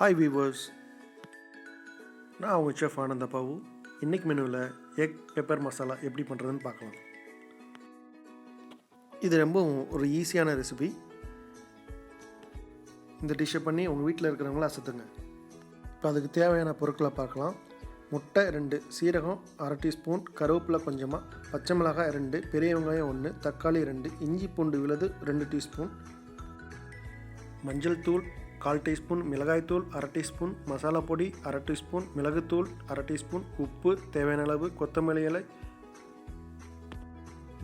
Hi viewers, நான் அவங்க chef ஆனந்தப்பாவு. இன்றைக்கி மெனுவில் எக் பெப்பர் மசாலா எப்படி பண்ணுறதுன்னு பார்க்கலாம். இது ரொம்ப ஒரு ஈஸியான ரெசிபி. இந்த டிஷ்ஷை பண்ணி உங்கள் வீட்டில் இருக்கிறவங்கள அசத்துங்க. இப்போ அதுக்கு தேவையான பொருட்களை பார்க்கலாம். முட்டை 2, சீரகம் அரை டீஸ்பூன், கருவேப்பிலை கொஞ்சமாக, பச்சை மிளகாய் 2, பெரிய வெங்காயம் 1, தக்காளி 2, இஞ்சி பூண்டு விழுது 2 டீஸ்பூன், மஞ்சள் தூள் 1/4 டீஸ்பூன், மிளகாய்த்தூள் அரை டீஸ்பூன், மசாலா பொடி அரை டீஸ்பூன், மிளகுத்தூள் அரை டீஸ்பூன், உப்பு தேவையான அளவு, கொத்தமல்லி இலை,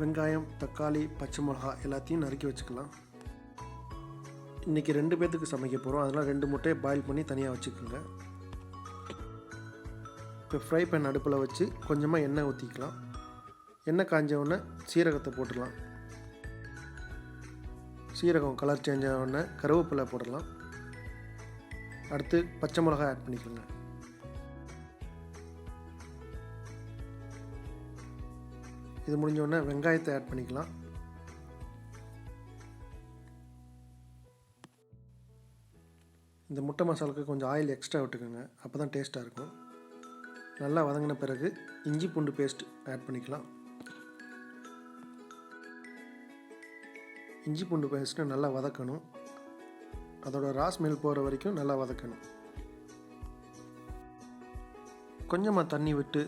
வெங்காயம், தக்காளி, பச்சை மிளகாய் எல்லாத்தையும் நறுக்கி வச்சுக்கலாம். இன்றைக்கி 2 பேர்த்துக்கு சமைக்க போகிறோம். அதனால் 2 முட்டையை பாயில் பண்ணி தனியாக வச்சுக்கோங்க. இப்போ ஃப்ரை பேன் அடுப்பில் வச்சு கொஞ்சமாக எண்ணெய் ஊற்றிக்கலாம். எண்ணெய் காஞ்ச உடனே சீரகத்தை போட்டுடலாம். சீரகம் கலர் சேஞ்ச் ஆன உடனே கருவேப்பிலை போடலாம். அடுத்து பச்சை மிளகாய் ஆட் பண்ணிக்கோங்க. இது முடிஞ்சோடனே வெங்காயத்தை ஆட் பண்ணிக்கலாம். இந்த முட்டை மசாலாவுக்கு கொஞ்சம் ஆயில் எக்ஸ்ட்ரா விட்டுக்கோங்க, அப்போ தான் டேஸ்ட்டாக இருக்கும். நல்லா வதங்கின பிறகு இஞ்சி பூண்டு பேஸ்ட் ஆட் பண்ணிக்கலாம். இஞ்சி பூண்டு பேஸ்ட்டு நல்லா வதக்கணும். அதோட ரா ஸ்மெல் போகிற வரைக்கும் நல்லா வதக்கணும். கொஞ்சமாக தண்ணி விட்டு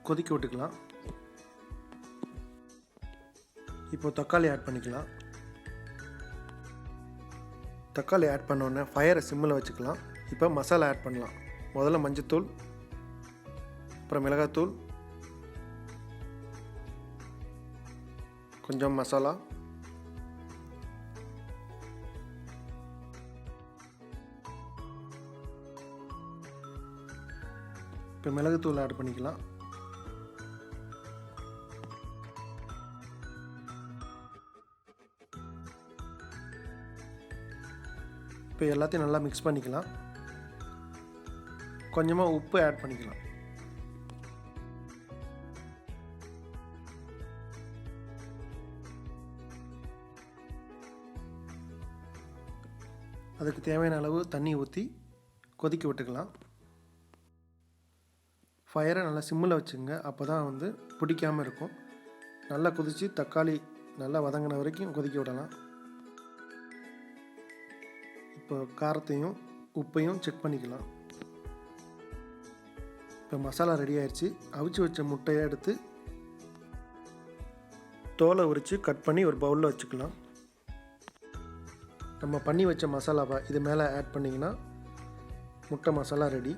கொதிக்க விட்டுக்கலாம். இப்போ தக்காளி ஆட் பண்ணிக்கலாம். தக்காளி ஆட் பண்ணோடனே ஃபயரை சிம்மில் வச்சுக்கலாம். இப்போ மசாலா ஆட் பண்ணலாம். முதல்ல மஞ்சத்தூள், அப்புறம் மிளகாத்தூள், கொஞ்சம் மசாலா, இப்போ மிளகுத்தூள் ஆட் பண்ணிக்கலாம். இப்போ எல்லாத்தையும் நல்லா மிக்ஸ் பண்ணிக்கலாம். கொஞ்சமாக உப்பு ஆட் பண்ணிக்கலாம். அதுக்கு தேவையான அளவு தண்ணி ஊற்றி கொதிக்க விட்டுக்கலாம். ஃபயரை நல்லா சிம்மில் வச்சுங்க, அப்போ தான் பிடிக்காமல் இருக்கும். நல்லா கொதித்து தக்காளி நல்லா வதங்கின வரைக்கும் கொதிக்க விடலாம். இப்போ காரத்தையும் உப்பையும் செக் பண்ணிக்கலாம். இப்போ மசாலா ரெடி ஆயிடுச்சு. அவிச்சு வச்ச முட்டையை எடுத்து தோலை உரித்து கட் பண்ணி ஒரு பவுலில் வச்சுக்கலாம். நம்ம பண்ணி வச்ச மசாலாவை இது மேலே ஆட் பண்ணிங்கன்னா முட்டை மசாலா ரெடி.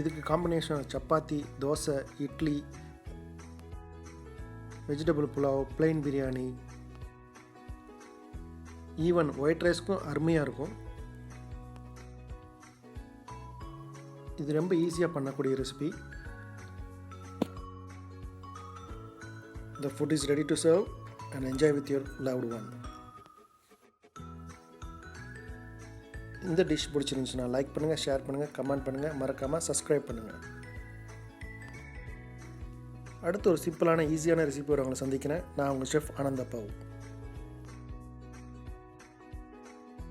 இதுக்கு combination chapati, dosa, idli, vegetable pulao, plain biryani, even white ரைஸ்க்கும் அருமையாக இருக்கும். இது ரொம்ப ஈஸியாக பண்ணக்கூடிய recipe. The food is ready to serve and enjoy with your loved one. இந்த டிஷ் பிடிச்சிருந்துச்சுன்னா லைக் பண்ணுங்கள், ஷேர் பண்ணுங்கள், கமெண்ட் பண்ணுங்கள், மறக்காமல் சப்ஸ்கிரைப் பண்ணுங்கள். அடுத்து ஒரு சிம்பிளான ஈஸியான ரெசிபி உங்களை சந்திக்கிறேன். நான் உங்கள் செஃப் ஆனந்தப்பாவு.